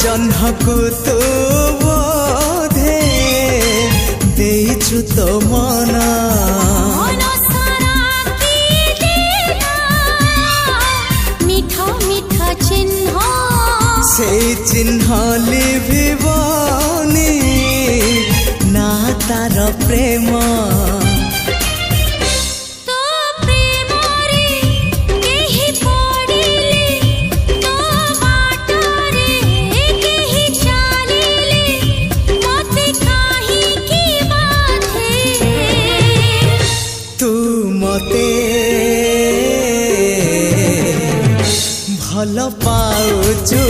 जह्नकु तू बोधे देइछु तो मना से चिन्ह लिभिबनी ना तार प्रेम तू मते भल पाउछु